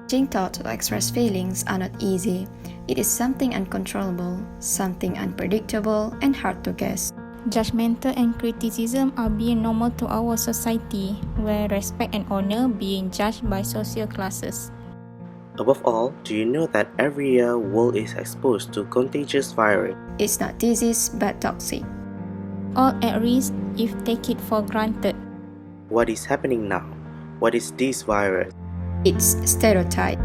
Being taught to express feelings are not easy. It is something uncontrollable, something unpredictable, and hard to guess. Judgmental and criticism are being normal to our society, where respect and honor being judged by social classes. Above all, do you know that every year world is exposed to contagious virus? It's not disease but toxic. All at risk if take it for granted. What is happening now? What is this virus? It's stereotype.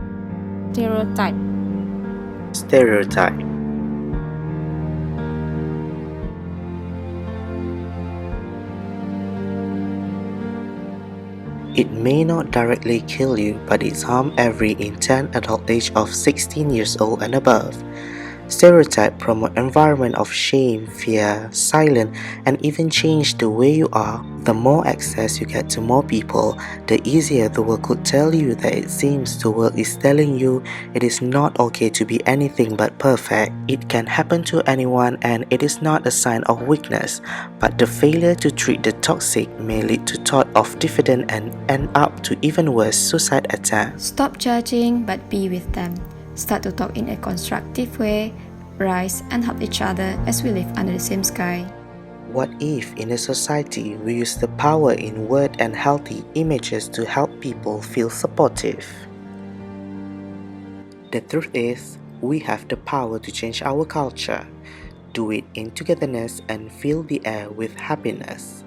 Stereotype. Stereotype. It may not directly kill you, but it harms every intent adult age of 16 years old and above. Stereotype promote environment of shame, fear, silence, and even change the way you are. The more access you get to more people, the easier the world could tell you that it seems the world is telling you it is not okay to be anything but perfect. It can happen to anyone and it is not a sign of weakness, but the failure to treat the toxic may lead to thought of diffidence and end up to even worse suicide attempts. Stop judging but be with them. Start to talk in a constructive way, rise and help each other as we live under the same sky. What if in a society we use the power in word and healthy images to help people feel supportive? The truth is, we have the power to change our culture. Do it in togetherness and fill the air with happiness.